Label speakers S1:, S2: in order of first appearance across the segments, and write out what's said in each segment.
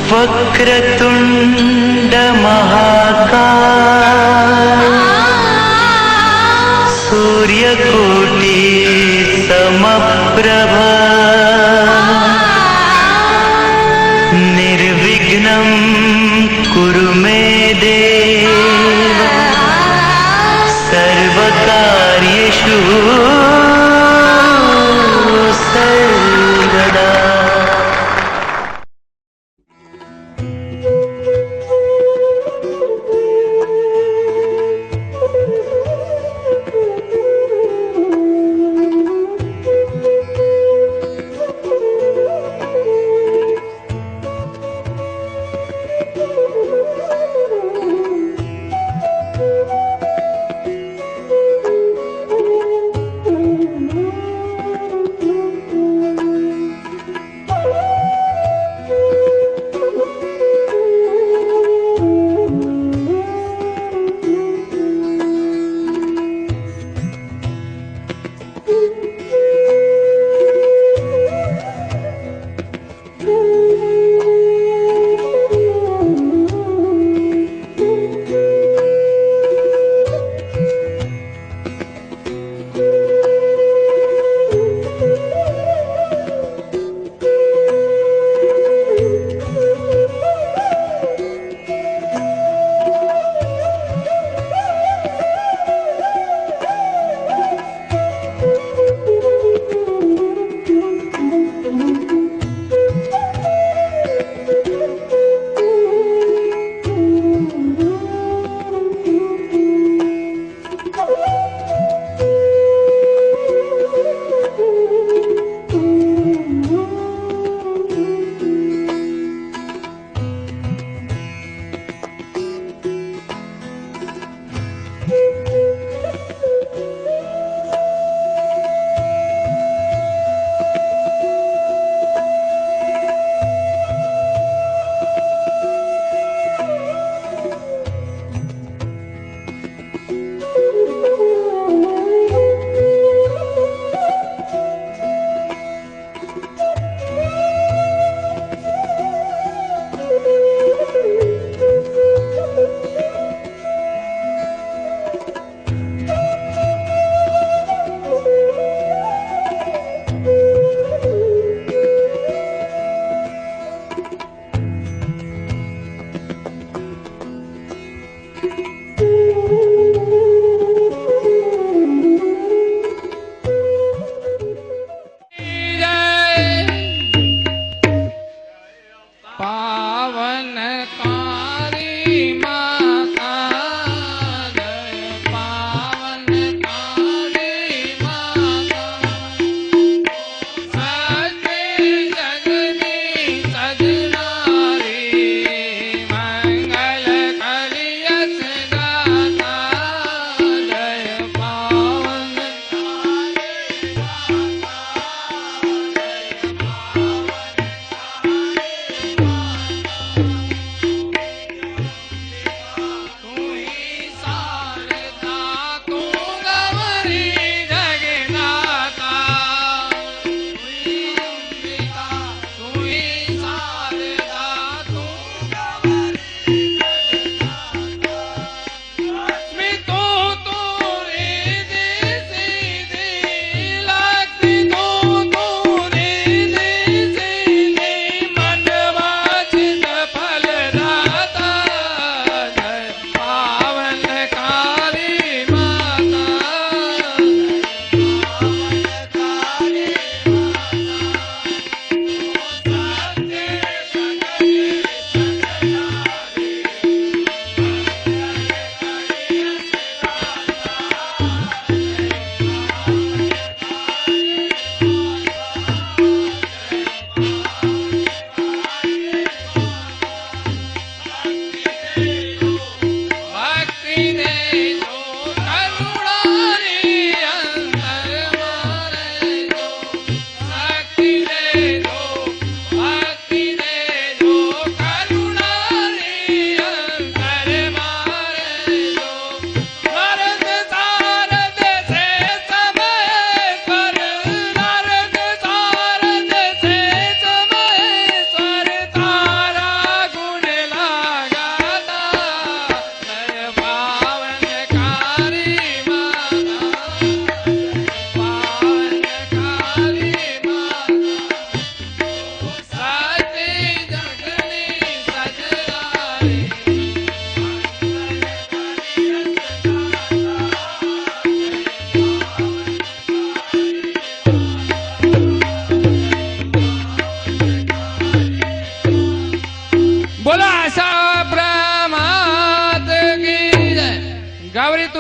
S1: वक्रतुंड महाकाय सूर्यकोटि समप्रभ निर्विघ्नं कुरु मे देव सर्वकार्येषु सर्वदा।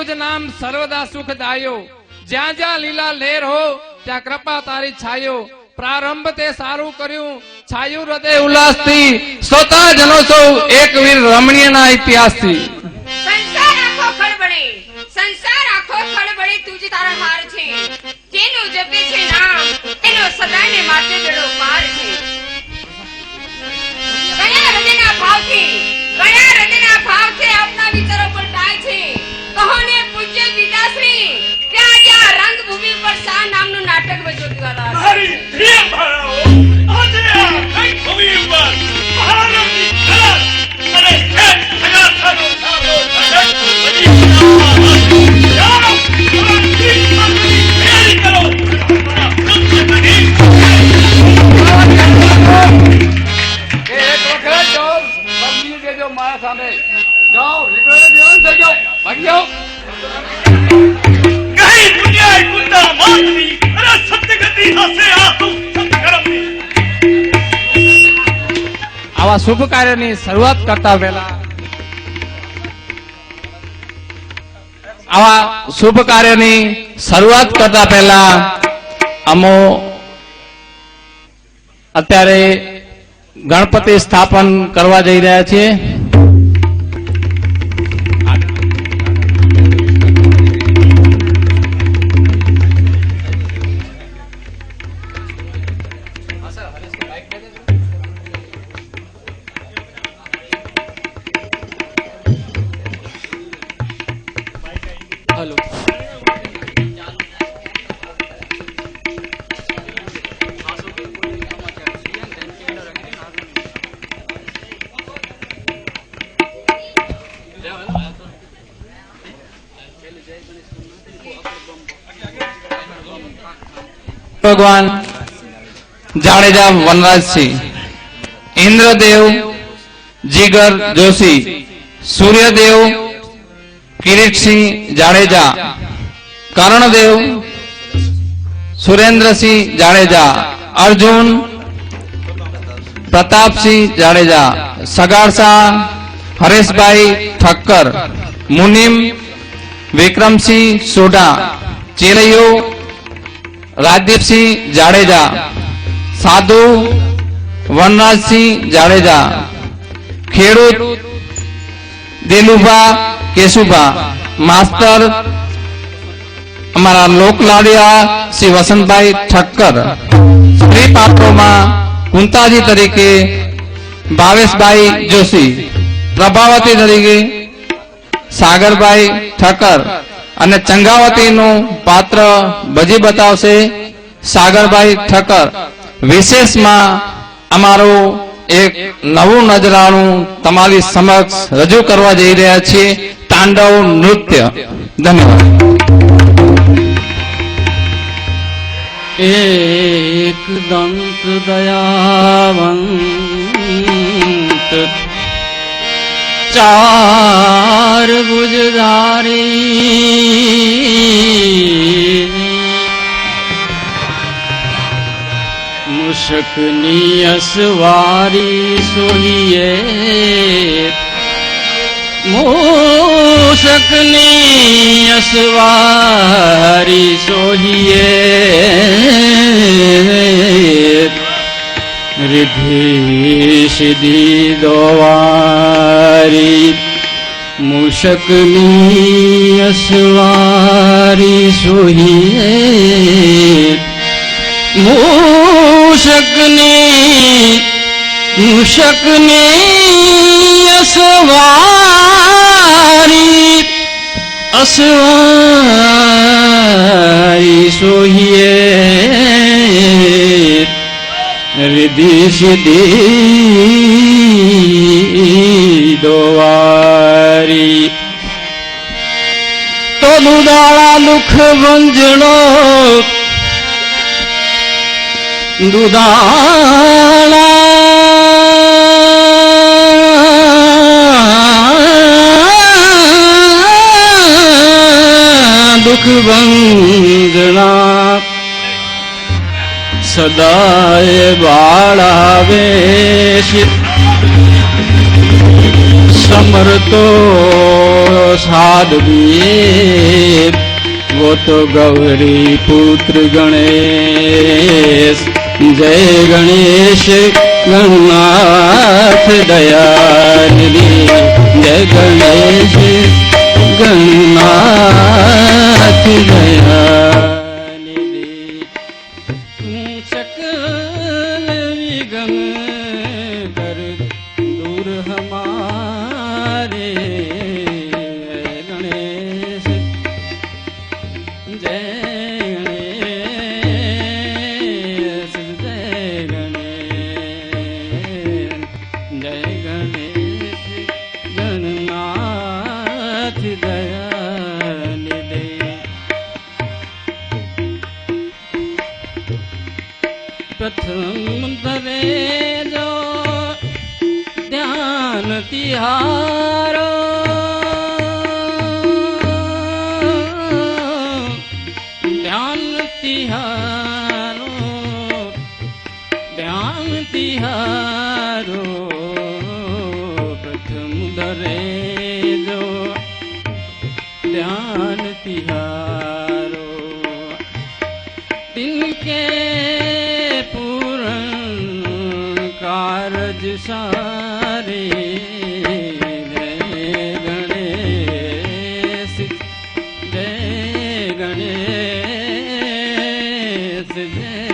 S2: तुझ नाम सर्वदा सुख दायो, ज्या ज्या लीला लेर हो त्या कृपा तारी छायो, प्रारंभ ते सारू कर्યું छायु हृदय उल्लासથી, શ્રોતા જનો સૌ એક વીર રમણીયના ઇતિહાસથી।
S3: સંસાર આખો ખળબળે તુજ તારા હાર છે, જેનું જપે છે નામ એનો સદાયને માટે બેડો પાર છે। કયા હૃદયના ભાવથી આપના વિચારો પલટાય છે, કહોને પૂજ્ય પિતાશ્રી ત્યાં જ્યાં રંગભૂમિ પર શા નામનું નાટક બજો દીવાલા
S4: મારી પ્રિય ભાણાઓ, આજે આ રંગભૂમિ ઉપર મહારાજની કલા અને ખેત ખજાનો સારો નાટક બની જાઓ, તૈયારી કરો।
S2: એક વખત જો બદલી દેજો મારા સામે, જાઓ નીકળો દેવન થઈ જાઓ, ભાગી જાઓ।
S4: કઈ દુનિયા કુંડા માતની અરે સત્યગતિ હસે આ તું સત્કર્મની।
S2: આવા શુભ કાર્યની શરૂઆત કરતા પહેલા અમો અત્યારે ગણપતિ સ્થાપન કરવા જઈ રહ્યા છીએ। હેલો, ભગવાન જાડેજા વનરાજસિંહ, ઇન્દ્રદેવ જીગર જોશી, સૂર્યદેવ કિરીટસિંહ જાડેજા, કર્ણદેવ સુરેન્દ્રસિંહ જાડેજા, અર્જુન પ્રતાપસિંહ જાડેજા, સગાડસા હરેશભાઈ ઠક્કર, મુનિમ વિક્રમસિંહ સોઢા, ચેલૈયો રાજદીપસિંહ જાડેજા, સાધુ વનરાજસિંહ જાડેજા, ખેડૂત દેલુભા કેશુભા, માસ્ટર અમારા લોકલાડિયા શ્રી વસંતભાઈ ઠક્કર, સ્ત્રી પાત્રોમાં કુંતાજી તરીકે ભાવેશભાઈ જોશી, પ્રભાવતી તરીકે સાગરભાઈ ઠક્કર અને ચંગાવતીનું પાત્ર ભજી બતાવશે સાગરભાઈ ઠક્કર। વિશેષમાં અમારું એક નવું નજરાણું તમારી સમક્ષ રજૂ કરવા જઈ રહ્યા છીએ, તાંડવ નૃત્ય। ધન્યવાદ।
S5: एक दंत दयावंत चार भुजधारी, मुशकनी असवारी सोहिए, मूषकनी असवारी सोहिए, रिद्धि सिद्धि दोवारी, मूषकनी असवारी सोहिए, मूषकनी असवारी सोहिए, रिद्धि सिद्धि दोवारी। तो दुधाळा दुख भंजणो, दुधाळा दुख भंजना, सदाए बाळावे समर्तो साधवी वो तो गौरी पुत्र गणेश जय गणेश गणनाथ दयानिधि जय गणेश गणनाथ दयानिधि सकल विघ्न कर दूर हमारे गणेश जय गणेश जय गणेश जय गणेश गणनाथ दयानिधि प्रथम धरे जो ध्यान तिहारो ध्यान तिहारो ध्यान तिहारो प्रथम धरे जो ध्यान तिहारो तिनके पूर्ण कारज सारे जय गणेश जय गणेश जय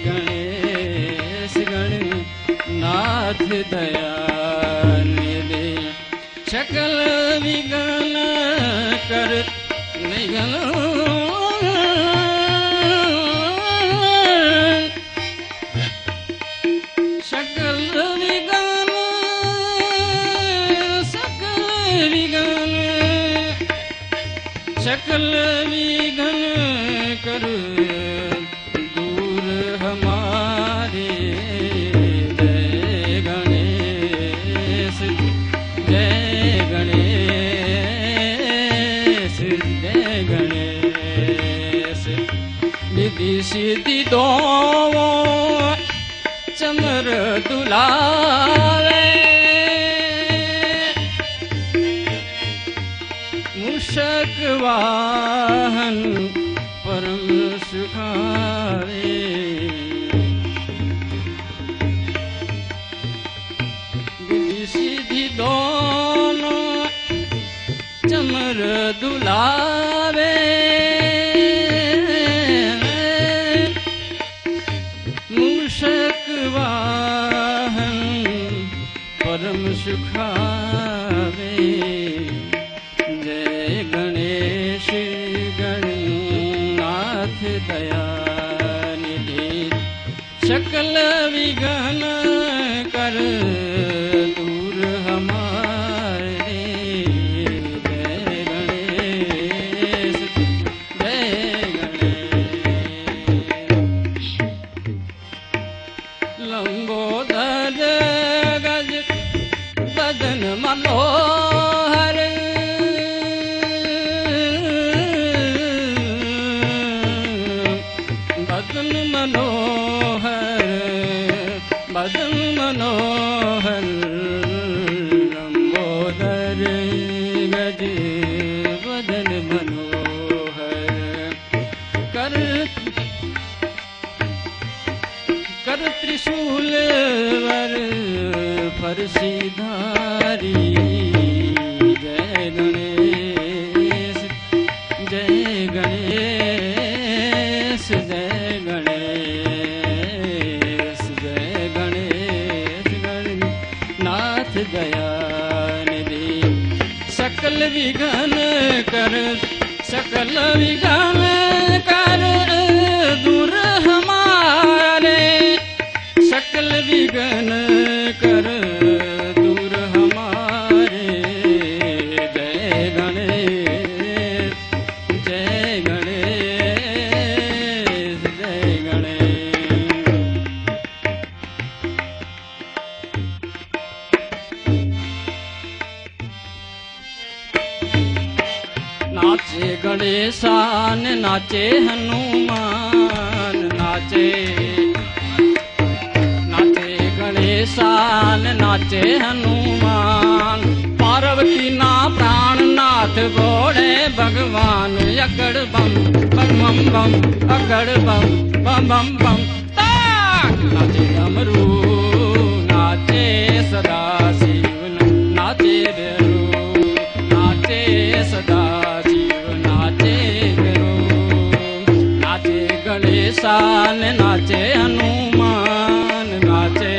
S5: गणेश गणनाथ दयानिधि सकल विघ्न कर निघ्न सकल विघ्न सकल विघ्न कर दूर हमारे जय गणेश जय गणेश जय गणेश निधि सिद्धि दो चमर दुलावे मूषक वाहन परम सुखावे विधि सिद्धि दोनों चमर दुलावे मूषक वाहन परम सुखावे जय गणेश गणनाथ दयानिधि सकल विघ्न कर दूर हमारे जय गणेश जय गणेश लंबोदर गज बदन मनोहर बदन मनोहर बदन मनोहर लंबोदर गज बदन मनोहर कर त्रिशूल वर फरसीधारी जय गणेश जय गणेश जय गणेश जय गणेश गणनाथ दयानिधि सकल विघ्न कर दूर हमारे सकल विघ्न कर दूर हमारे जय गणेश जय गणेश जय गणेश नाचे गणेशान नाचे हनुमान नाचे ગણેશાન નાચે હનુમાન પાર્વતી ના પ્રાણનાથ બોલે ભગવાન અકડ બમ બમ બમ બમ અકડ બમ બમ બમ બમ તાક નાચે ડમરું નાચે સદા શિવ નાચે બેરુ નાચે સદા શિવ નાચે બેરુ નાચે ગણેશાન નાચે હનુમાન નાચે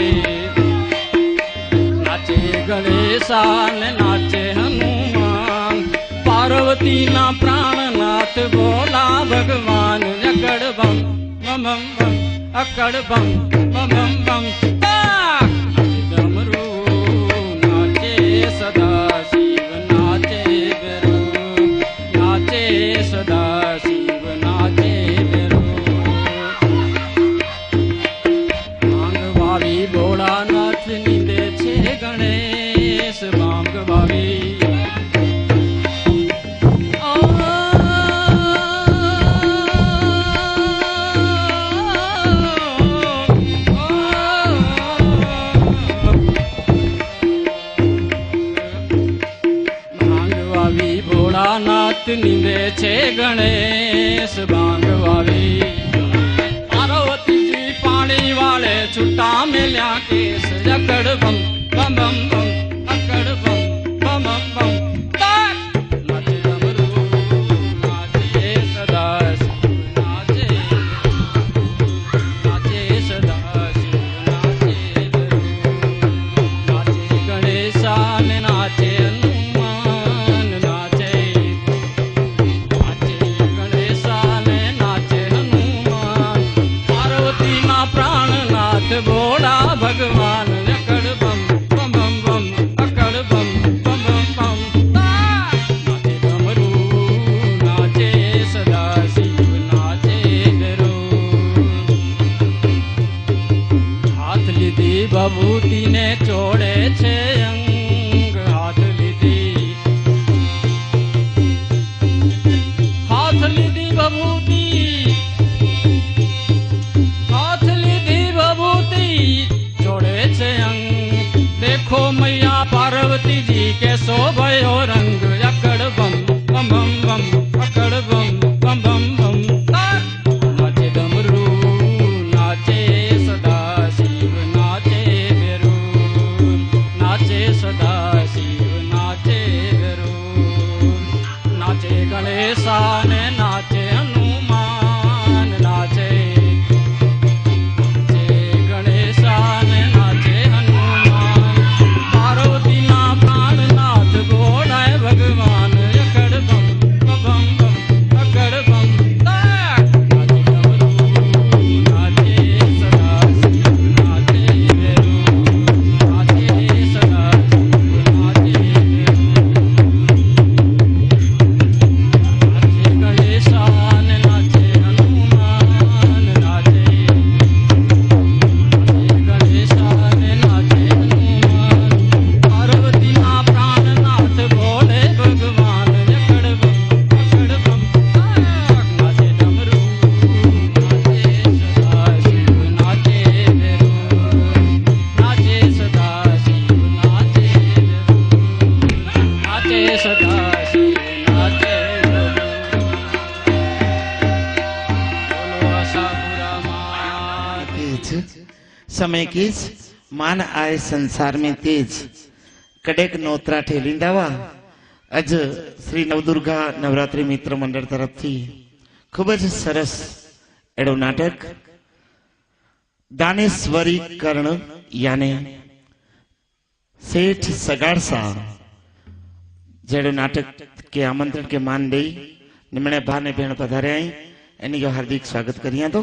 S5: નાચે ગણેશાન નાચે હનુમાન પાર્વતી ના પ્રાણનાથ બોલા ભગવાન અકડ બમ બમ બમ બમ અકડ બમ બમ બમ બમ તાક ડમરું નાચે સદા શિવ નાચે બેરુ નાચે સદા શિવ નાચે બેરુ ભાંગ વાવી ભોળાનાથ નીંદે છે ગણેશ ભાંગ વાવી ભોળાનાથ નીંદે છે ગણેશ ભાંગ વાવી પાર્વતીજી પાણી વાળે છૂટા મેલ્યા કેસ અકડ બમ બમ બમ બમ અકડ બમ બમ બમ બમ તાક નાચે ડમરું નાચે સદા શિવ નાચે નાચે સદા શિવ નાચે બેરુ નાચે ગણેશાન નાચે હનુમાન નાચે નાચે ગણેશાન નાચે હનુમાન પાર્વતી ના પ્રાણનાથ બોલા ભગવાન અકડ બમ બમ બમ બમ અકડ બમ બમ બમ બમ તાક નાચે ડમરું નાચે સદા શિવ નાચે બેરુ હાથ લીધી ભભૂતિ ને ચોડે છે અંગ હાથ લીધી ભભૂતિ હાથ લીધી ભભૂતિ ચોડે છે અંગ દેખો મૈયા પાર્વતીજી કે શોભયો રંગ અકડ બમ બમ બમ બમ અકડ બમ બમ બમ બમ તાક નાચે ડમરું નાચે સદા શિવ નાચે બેરુ નાચે સદા શિવ નાચે બેરુ નાચે ગણેશાન નાચે હનુમાન નાચે નાચે ગણેશાન નાચે હનુમાન પાર્વતી ના પ્રાણનાથ બોલાય ભગવાન અકડ બમ બમ બમ અકડ બમ તાક નાચે ડમરું નાચે સદા શિવ નાચે બેરુ નાચે સદા શિવ નાચે બેરુ નાચે ગણેશાન નાચે હનુમાન નાચે ગણેશાન નાચે હનુમાન પાર્વતી ના પ્રાણનાથ બોલે ભગવાન અકડ બમ તાક નાચે ડમરું નાચે સદા શિવ નાચે બેરુ નાચે સદા શિવ નાચે બેરુ નાચે સદા શિવ નાચે બેરુ બોલો આશાપુરા માત
S6: तेज समय कीज मान आए संसार में तेज कडेक नोतरा ठेलिंदावा अज श्री नवदुर्गा नवरात्रि मित्र मंडल तरफ थी खूब ज सरस एडो नाटक दानेश्वरी कर्ण याने सेठ सगाड़सा जेडो नाटक के आमंत्रण के मान दे निमणे भा ने भेण पधारे आई एनी जो हार्दिक स्वागत करिया तो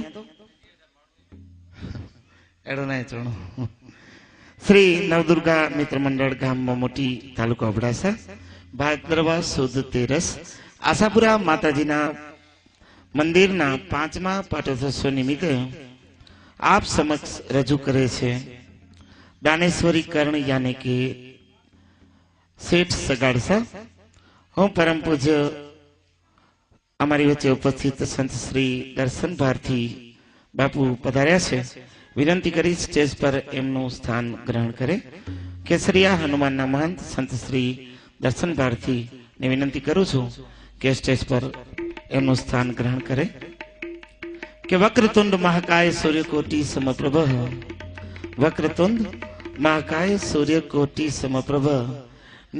S6: एडो नहीं चलो श्री नवदुर्गा मित्र मंडल गाम मोटी तालुका अबड़ासा भाद्रवा सुद 13 आशापुरा माताजीना मंदिरना 5मा पाटोत्सव निमित्ते आप समक्ष रजू करे छे दानेश्वरी कर्ण यानी कि सेठ सगाड़सा हूँ परम पूज्य अमारी वच्चे उपस्थित संत श्री दर्शन भारती बापू पधार्या छे વિનંતી કરી સ્ટેજ પર એમનું સ્થાન ગ્રહણ કરે. કેસરિયા હનુમાનના મહંત સંત શ્રી દર્શન ભારતી ને વિનંતી કરું છું કે સ્ટેજ પર એમનું સ્થાન ગ્રહણ કરે. કે વક્રતુંડ મહાકાય સૂર્યકોટી સમપ્રભ, વક્રતુંડ મહાકાય સૂર્યકોટી સમપ્રભ,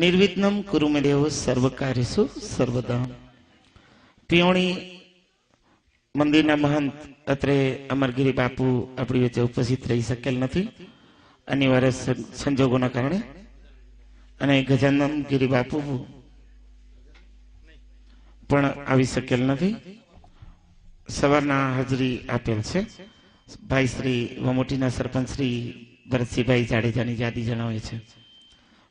S6: નિર્વિઘ્નમ કુરુ મે દેવ સર્વ કાર્યસુ સર્વદા. પિયોણી મંદિરના મહંત અત્રે અમરગીરી બાપુ આપણી વચ્ચે ઉપસ્થિત રહી શકેલ નથી અનિવાર્ય સંજોગોના કારણે, અને ગજાનન ગીરી બાપુ પણ આવી શકેલ નથી. સવારના હાજરી આપેલ છે. ભાઈ શ્રી વમોટીના સરપંચ શ્રી ભરતસિંહભાઈ જાડેજાની યાદી જણાવે છે.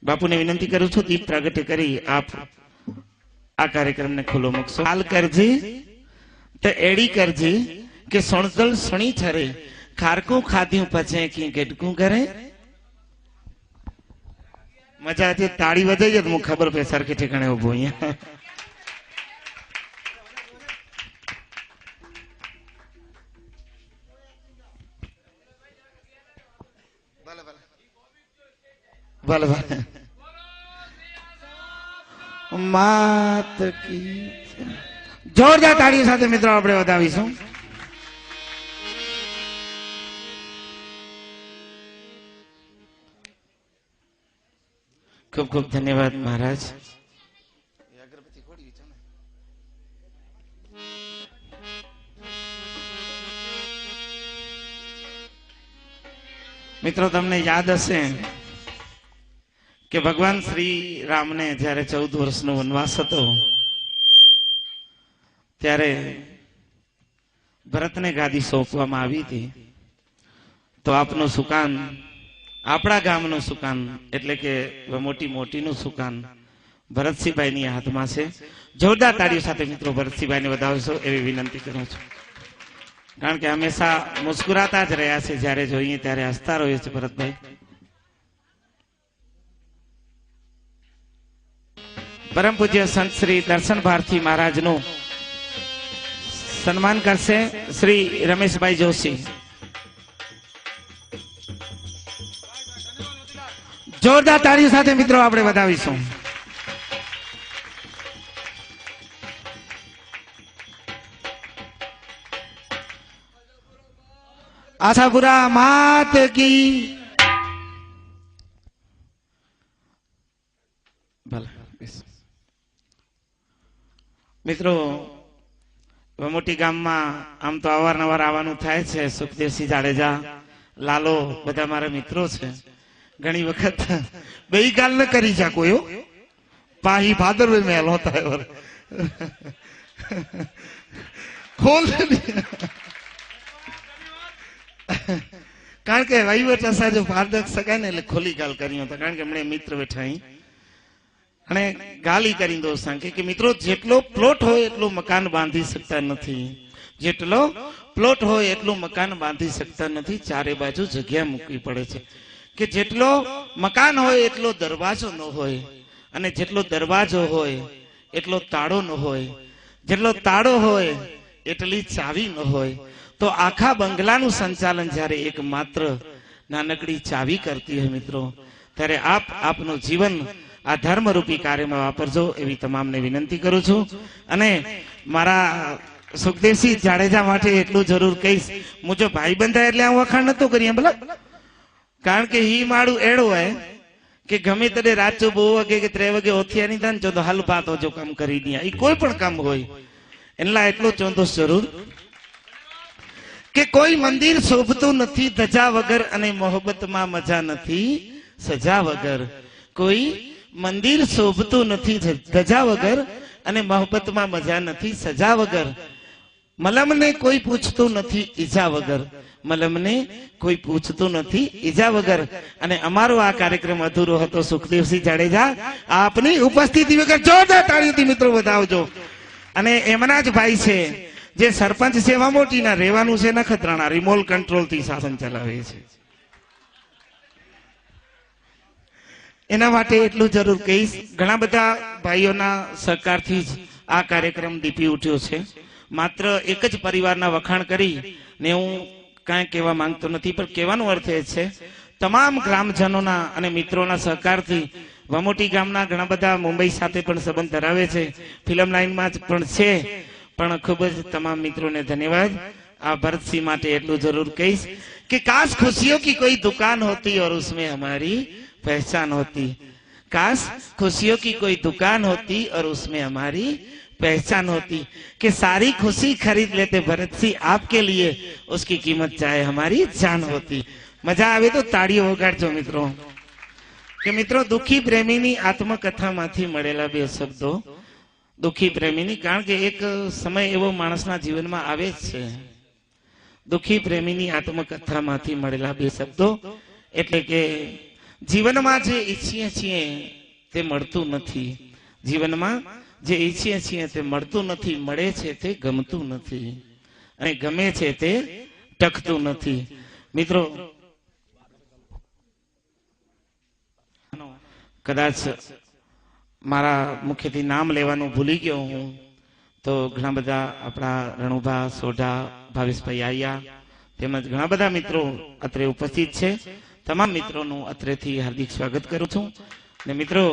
S6: બાપુને વિનંતી કરું છું દીપ પ્રાગટ્ય કરી આપ આ કાર્યક્રમને ખુલ્લો મૂકશો. હાલ કરજે તો એડી કરજે કે સણદલ સણી છરે, ખારકું ખાધ્યું પછી કી ગેડકું કરે. મજા આજે તાળી વજાઈ જ હું ખબર પે સરખી ઠેકાણે ઉભો અહીંયા. ભલે ભલે માત કી જોરદાર તાળીઓ સાથે મિત્રો આપણે વધાવીશું. ખૂબ ખૂબ ધન્યવાદ મહારાજ. મિત્રો તમને યાદ હશે કે ભગવાન શ્રી રામને જયારે 14 વર્ષનો વનવાસ હતો ત્યારે ભરતને ગાદી સોંપવામાં આવી હતી. તો આપનું સુકાન, આપણા ગામનું સુકાન એટલે કે મોટીનું સુકાન ભરતસિંહભાઈની હાથમાં છે. જોરદાર તાળીઓ સાથે મિત્રો ભરતસિંહભાઈને વધાવશો એવી વિનંતી કરું છું. કારણ કે હંમેશા મુસ્કુરાતા જ રહ્યા છે, જ્યારે જોઈએ ત્યારે હસતા રહે છે ભરતભાઈ. પરમ પૂજ્ય સંત શ્રી દર્શન ભારતી મહારાજનું સન્માન કરશે શ્રી રમેશભાઈ જોશી. જોરદાર તાળીઓ સાથે મિત્રો આપણે વધાવીશું. આશાપુરા માત કી ભલે. મિત્રો વમોટી ગામમાં આમ તો અવારનવાર આવવાનું થાય છે. સુખદેવસિંહ જાડેજા, લાલો બધા મારા મિત્રો છે. ઘણી વખત બે ગાલ ન કરી શકો એવો પાહી ભાદરવે મેલ હોતા है खोल કારણ કે વહીવટ અસા જો પારદર્શક શકાય ને એટલે ખોલી ગાલ કરી હતા. કારણ કે હમણાં મિત્ર બેઠા અહીં અને ગાલી કરી દોસ્તા કે મિત્રો જેટલો પ્લોટ હોય એટલું મકાન બાંધી શકતા નથી, જેટલો પ્લોટ હોય એટલું મકાન બાંધી શકતા નથી. ચારે બાજુ જગ્યા મૂકવી પડે છે. કે જેટલો મકાન હોય એટલો દરવાજો ન હોય, અને જેટલો દરવાજો હોય એટલો તાળો ન હોય, જેટલો તાળો હોય એટલી ચાવી ન હોય. તો આખા બંગલાનું સંચાલન જ્યારે એક માત્ર નાનકડી ચાવી કરતી હોય મિત્રો, ત્યારે આપનું જીવન આ ધર્મરૂપી કાર્યમાં વાપરજો એવી તમામને વિનંતી કરું છું. અને મારા સુખદેવસિંહ જાડેજા માટે એટલું જરૂર કહીશ, હું જો ભાઈ બંધા એટલે આ વખાણ નતો કરીએ ભલા. કારણ કે હી માળું એડો હોય કે ગમે તે રાચો 2 વાગે કે 3 વાગે ઓથિયાની થાય ને તો હાલ પાતો જો કામ કરી દે. એ કોઈ પણ કામ હોય એના એટલો ચોંધો જરૂર કે કોઈ મંદિર શોભતું નથી ધજા વગર, અને મોહબ્બતમાં મજા નથી સજા વગર. કોઈ મંદિર શોભતું નથી ધજા વગર, અને મોહબ્બતમાં મજા નથી સજા વગર. મલમને કોઈ પૂછતું નથી ઈજા વગર, મલમને કોઈ પૂછતું નથી ઈજા વગર. અને અમારો આ કાર્યક્રમ અધૂરો હતો સુખદેવસિંહ જાડેજા આપની ઉપસ્થિતિ વગર. જોરદાર તાળીઓથી મિત્રો વધાવજો. અને એમના જ ભાઈ છે જે સરપંચ સેવા મોટીના રહેવાનું છે નખત્રાણા, રિમોલ કંટ્રોલ થી શાસન ચલાવે છે. એના માટે એટલું જરૂર કહીશ, ઘણા બધા ભાઈઓના સહકારથી જ આ કાર્યક્રમ દીપી ઉઠ્યો છે. માત્ર એક જ પરિવારના વખાણ કરી ને હું કાંઈ કહેવા માંગતો નથી, પણ કહેવાનો અર્થ એ છે તમામ ગ્રામજનોના અને મિત્રોના સહકારથી વમોટી ગામના ઘણા બધા મુંબઈ સાથે પણ સંબંધ ધરાવે છે, ફિલ્મ લાઈનમાં જ પણ છે, પણ ખૂબ જ તમામ મિત્રોને ધન્યવાદ. આ ભરતસિંહ માટે એટલું જરૂર કહીશ કે કાश खुशियों की कोई दुकान होती और उसमें हमारी पहचान होती, काश खुशियों की कोई दुकान होती और उसमें हमारी पहचान होती, कि सारी खुशी खरीद लेते भरत सिंह आपके लिए, उसकी कीमत चाहे हमारी जान होती. मजा આવે તો તાળીઓ વગાડજો મિત્રો. કે મિત્રો દુખી પ્રેમીની આત્મકથામાંથી મળેલા બે શબ્દો, દુખી પ્રેમીની, કારણ કે એક સમય એવો માણસના જીવનમાં આવે જ છે, દુખી પ્રેમીની આત્મકથામાંથી મળેલા બે શબ્દો, એટલે કે જીવનમાં જે ઈચ્છીએ છીએ તે મળતું નથી, જીવનમાં જે ઈચ્છીએ છીએ તે મળતું નથી, મળે છે તે ગમતું નથી, અને ગમે છે તે ટકતું નથી. મિત્રો કદાચ મારા મુખ્યથી નામ લેવાનું ભૂલી ગયો હું, તો ઘણા બધા આપણા રણુભા, સોઢા, ભાવેશભાઈ આયા, તેમજ ઘણા બધા મિત્રો અત્રે ઉપસ્થિત છે. તમામ મિત્રોનું અત્રેથી હાર્દિક સ્વાગત કરું છું. ને મિત્રો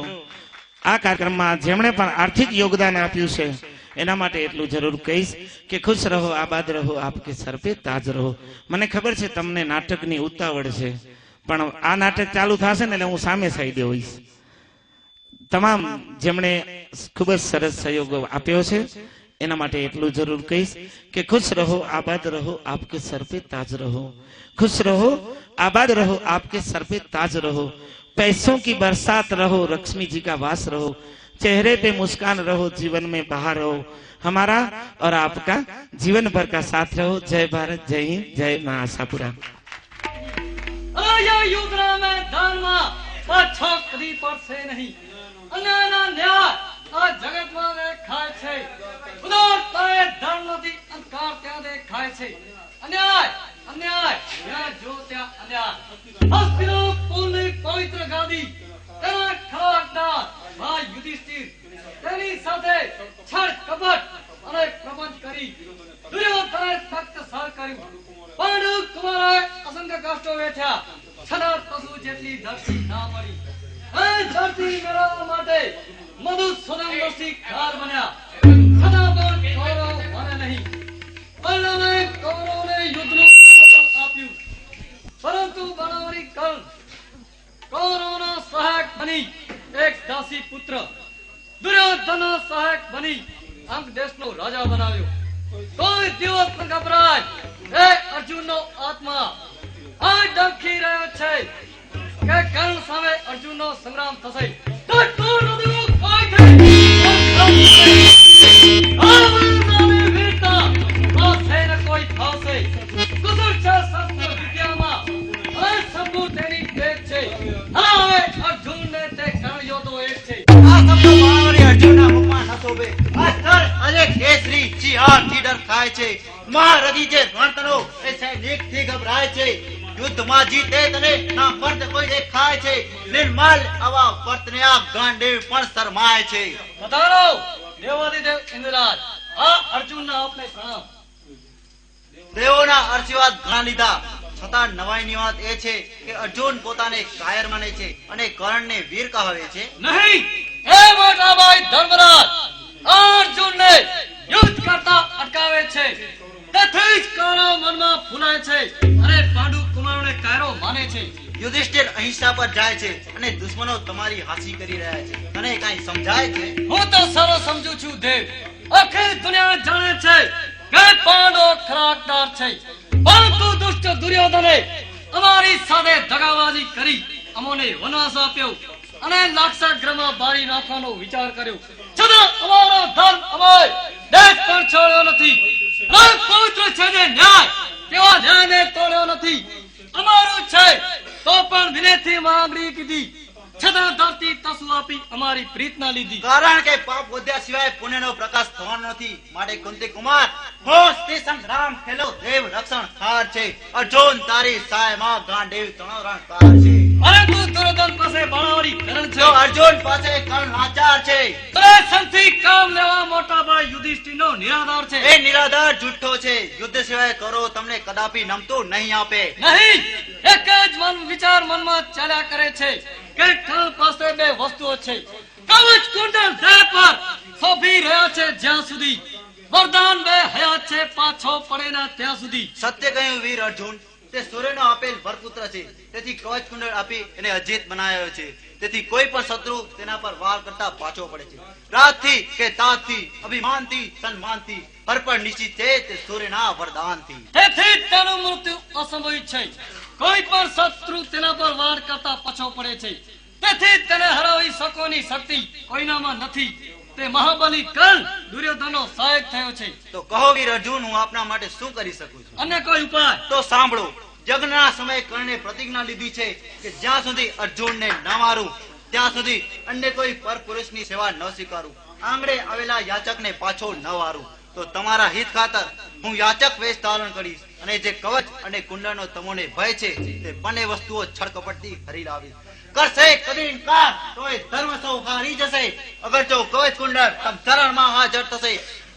S6: આ કાર્યક્રમમાં જેમણે પણ આર્થિક યોગદાન આપ્યું છે એના માટે એટલું જરૂર કહીશ કે ખુશ રહો, આબાદ રહો, આપકે સર પે તાજ રહો. મને ખબર છે તમને નાટકની ઉતાવળ છે, પણ આ નાટક ચાલુ થશે ને એટલે હું સામે સાઈડે હોઈશ. તમામ જેમણે ખૂબ જ સરસ સહયોગ આપ્યો છે એના માટે એટલું જરૂર કહીશ કે ખુશ રહો, આબાદ રહો, આપકે સર પે તાજ રહો, खुश रहो, आबाद रहो, आपके सर पे ताज रहो, पैसों की बरसात रहो, लक्ष्मी जी का वास रहो, चेहरे पे मुस्कान रहो, जीवन में बहार रहो, हमारा और आपका जीवन भर का साथ रहो. जय भारत, जय हिंद, जय मां आशापुरा.
S5: અરે યુગના મેદાનમાં પાછો કદી પડશે નહીં, અન્યાયના ન્યાય આ જગતમાં દેખાય છે, ઉદારતાએ ધર્મ નથી, અંધકાર ત્યાં દેખાય છે. અન્યાય અન્યાય જ્યાં જો ત્યાં અન્યાય. હસ્તિનો પૂર્ણ પવિત્ર ગાદી તેના ખરાકદાર ભાઈ યુધિષ્ઠિર તેની સાથે છળ કપટ અને પ્રપંચ કરી દુર્યોધને ફક્ત સહ કર્યું. પાંડુ કુમારોએ અસંખ્ય કષ્ટો વેઠ્યા, છતાં પશુ જેટલી ધરતી ના મળી. એ ધરતી મેળવવા માટે મધુસૂદન ઋષિ ખાર બન્યા, છતાં પણ કૌરવ મને નહીં. પાંડવોએ કૌરવોને યુદ્ધનું આપ્યું, પરંતુ બનાવરી કર્ણ કૌરવોના સહાયક બની એક દાસી પુત્ર દુર્યોધનનો સહાયક બની અંક દેશનો રાજા બનાવ્યો. કોઈ દિવસ ન ગભરાય, એ અર્જુનનો આત્મા આ ડંખી રહ્યો છે કે કર્ણ સામે અર્જુનનો સંગ્રામ થશે તો કોણ નદીઓ કોઈ કોઈ થશે. કુશળ છે શસ્ત્ર વિદ્યામાં, અને શંભુ તેની પેટ છે. હવે અર્જુનને તે કર્ણ યોદ્ધો એક છે.
S7: આ શબ્દ મહાવરી અર્જુનના મુખમાં ન શોભે. આ સ્તર અને કેસરી ચિહારથી ડર ખાય છે. મહારથી જે રણતણો એ સૈનિકથી ગભરાય છે. યુદ્ધમાં જીતે તને ના મર્દ કોઈ દેખાય છે. નિર્મલ આવા વર્તને આ ગાંડીવ પણ શરમાય છે.
S5: પધારો દેવાધિદેવ ઇન્દ્રરાજ, આ અર્જુનના આપને પ્રણામ.
S7: દેવોના આશીર્વાદ ઘણા લીધા, છતાં નવાઈની વાત એ છે કે અર્જુન પોતાને કાયર માને છે અને કર્ણને વીર કહાવે છે.
S5: નહીં, એ મોટા ભાઈ ધર્મરાજ અર્જુનને યુદ્ધ કરતા અટકાવે છે. તેથી જ કૌરવ મનમાં ફૂલાય છે અને પાંડુ કુમારોને કાયરો માને છે.
S7: યુધિષ્ઠિર અહિંસા પર જાય છે અને દુશ્મનો તમારી હાંસી કરી રહ્યા છે. તને કઈ સમજાય છે?
S5: હું તો સારો સમજુ છું દેવ. આખી દુનિયા જાણે છે કે પાંડવો ખરાકદાર છે, પરંતુ દુષ્ટ દુર્યોધને અમારી સાથે દગાબાજી કરી અમોને વનવાસ આપ્યો અને લાક્ષાગૃહમાં બાળી નાખવાનો વિચાર કર્યો. છતાં અમારો ધર્મ અમાય દેશ પણ છોડ્યો નથી. અને પવિત્ર છે જે ન્યાય, તેવા ન્યાયને તોડ્યો નથી. અમારું છે તો પણ વિનયથી માંગણી કીધી, છતાં ધરતી તસુ આપી અમારી પ્રીત ના લીધી.
S7: કારણ કે પાપ વધ્યા સિવાય પુણ્યનો પ્રકાશ થવાનો નથી. માટે કુંતી કુમાર હોશથી સંગ્રામ ખેલો, દેવ રક્ષણ ખાર છે. અર્જુન તારી સાયમાં ગાંડીવ તણો રણકાર છે.
S5: પરંતુ દુર્યોધન પાસે બાણાવાળી કરણ છે.
S7: જો અર્જુન પાસે કર્ણ લાચાર છે.
S5: દુરાસનથી કામ લેવા મોટા ભાઈ યુધિષ્ઠિરનો નિરાધાર છે.
S7: એ નિરાધાર જુઠ્ઠો છે. યુદ્ધ સિવાય કરો તમને કદાપી નમતું નહીં આપે.
S5: નહીં, એક જ મન વિચાર મનમાં ચાલ્યા કરે છે કે કર્ણ પાસે બે વસ્તુઓ છે. કવચ કુંડળ દેહ પર શોભી રહ્યા છે જ્યાં સુધી, વરદાન બે હયાત છે પાછો પડે ના ત્યાં સુધી.
S7: સત્ય કહ્યું વીર અર્જુન. તે સૂર્યનો આપેલ વરપુત્ર છે. તેથી કવચ કુંડળ આપી એને અજીત બનાવ્યો છે. તેથી કોઈ પણ શત્રુ તેના પર વાર કરતા પાછો પડે છે. રાતથી કે તાતથી, અભિમાનથી, સન્માનથી, હર પર નિશ્ચિત છે તે સૂર્યના વરદાનથી.
S5: તેથી તેનું મૃત્યુ અસંભવિત છે. કોઈ પણ શત્રુ તેના પર વાર કરતા પાછો પડે છે. તેથી તેને હરાવી શકવાની શક્તિ કોઈનામાં નથી. તે મહાબલી કર્ણ દુર્યોધનનો સહાયક થયો છે.
S7: તો કહો વીર અર્જુન, હું આપના માટે શું કરી શકું છું?
S5: અન્ય કોઈ ઉપાય?
S7: તો સાંભળો. યજ્ઞના સમયે કર્ણે પ્રતિજ્ઞા લીધી છે કે જ્યાં સુધી અર્જુનને ન મારું ત્યાં સુધી અન્ય કોઈ પરપુરુષની સેવા ન સ્વીકારું, આંગણે આવેલા યાચકને પાછો ન વારું. તો તમારા હિત ખાતર હું યાચક વેશ ધારણ કરીશ અને જે કવચ અને કુંડળનો તમને ભય છે તે બંને વસ્તુઓ છળકપટથી હરી લાવીશ. કરશે કદી ઇનકાર તો એ ધર્મ સૌ હારી જશે. અગર જો કવચ કુંડળ તમ ચરણમાં હાજર થશે,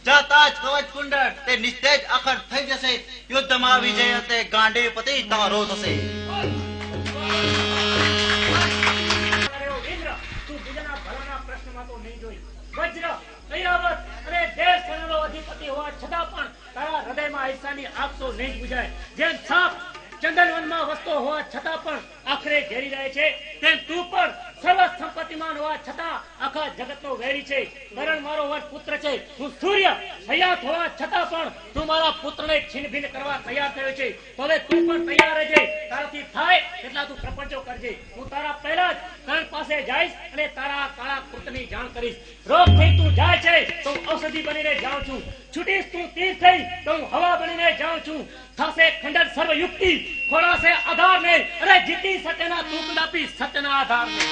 S7: જાતા જ કવચ કુંડળ તે નિસ્તેજ આખર થઈ જશે. યુદ્ધમાં વિજય તે ગાંડીપતિ તારો થશે.
S8: ઇન્દ્ર, તું બીજાના ભલાના પ્રશ્નમાં તો નહીં જોઈ. વજ્ર, દયાવત અને દેશ સેનાનો અધિપતિ હોવા છતાં પણ તારા હૃદયમાં ઈર્ષાની આગ તો નહીં જ બુઝાય. જેમ સાપ ચંદનવનમાં વસતો હોવા છતાં પણ આખરે ઘેરી રહે છે, તેમ તું પણ સર્વ સંપત્તિમાન હોવા છતાં આખા જગતનો વૈરી છે. કરણ મારો વટ પુત્ર છે. હું સૂર્ય હયાત હોવા છતાં પણ તું મારા પુત્રને છીન ભીન કરવા તૈયાર થયો છે. તો હવે તું પણ તૈયાર રહેજે. તારાથી થાય એટલા તું પ્રપંચો કરજે. હું તારા પહેલા જ કર્ણ પાસે જઈશ અને તારા કાળા કૃતની જાણ કરીશ. રોગથી તું જાય છે તો હું ઔષધિ બનીને જાઉં છું. છૂટીશ તું તીર થઈ તો હું હવા બનીને જાઉં છું. થશે ખંડન સર્વ યુક્તિ, ખોડાશે આધાર ને, અને જીતી સત્યના તું કદાપી સત્યના આધાર ને.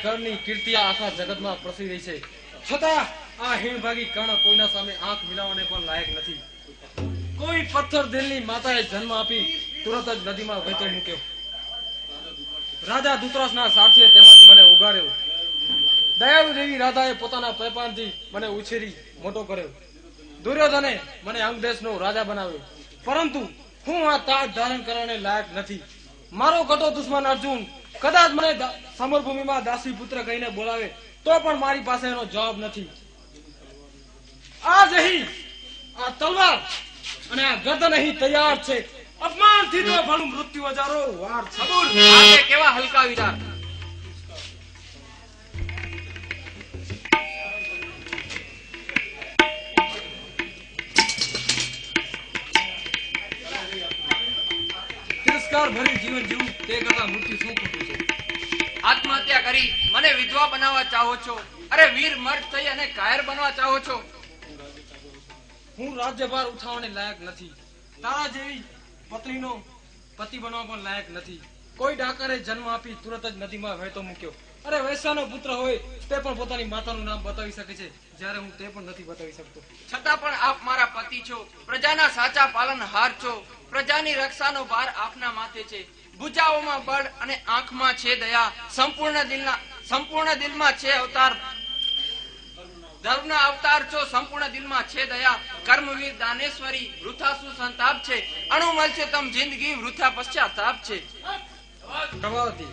S2: કર્ણની કીર્તિ આખા જગતમાં પ્રસરી રહી છે, છતાં આ હીણભાગી કર્ણ કોઈના સામે આંખ મિલાવવાને પણ લાયક નથી. કોઈ પથ્થર દિલની માતાએ જન્મ આપી તુરત જ નદીમાં વહેતો મૂક્યો. રાજા ધૃતરાષ્ટ્રના સારથીએ તેમાંથી મને ઉગાડ્યો. દયાળુ દેવી રાધાએ પોતાના પૈપાનથી મને ઉછેરી મોટો કર્યો. દુર્યોધને મને અંગદેશનો રાજા બનાવ્યો, પરંતુ હું આ તાજ ધારણ કરવાને લાયક નથી. મારો કટો દુશ્મન અર્જુન કદાચ મને સમરભૂમિમાં દાસી પુત્ર કહીને બોલાવે તો પણ મારી પાસે એનો જવાબ નથી. આ જહી આ તલવાર અને આ ગર્દન અહીં તૈયાર છે. અપમાનથી તો ભલું મૃત્યુ હજારો વાર છે.
S5: આજે કેવા હલકા વિચાર.
S2: તિરસ્કાર ભરી જીવન જીવું તે કરતા મૃત્યુ શું ખોટું છે?
S9: આત્મહત્યા કરી મને વિધવા બનાવવા ચાહો છો? અરે વીર મર્દ થઈ અને કાયર બનવા ચાહો છો?
S2: હું રાજ્યભાર ઉઠાવવાને લાયક નથી. તારા જેવી પત્નીનો પતિ બનવા પણ લાયક નથી. કોઈ ડાકરે જન્મ આપી તુરત જ નદીમાં વહેતો મૂક્યો. અરે વૈશ્યાનો પુત્ર હોય તે પણ પોતાની માતાનું નામ બતાવી શકે છે, જ્યારે હું તે પણ નથી બતાવી શકતો.
S9: છતાં પણ આપ મારા પતિ છો, પ્રજાના સાચા પાલનહાર છો. પ્રજાની રક્ષાનો ભાર આપના માથે છે. ભુજાઓમાં બળ અને આંખમાં છે દયા. સંપૂર્ણ દિલમાં છે અવતાર. ધર્મના અવતાર છો, સંપૂર્ણ દિલમાં છે દયા. કર્મવીર દાનેશ્વરી વૃથા શું સંતાપ છે. અણુમલ છે તમ જિંદગી વૃથા પશ્ચાતાપ છે.
S2: પ્રભાવતી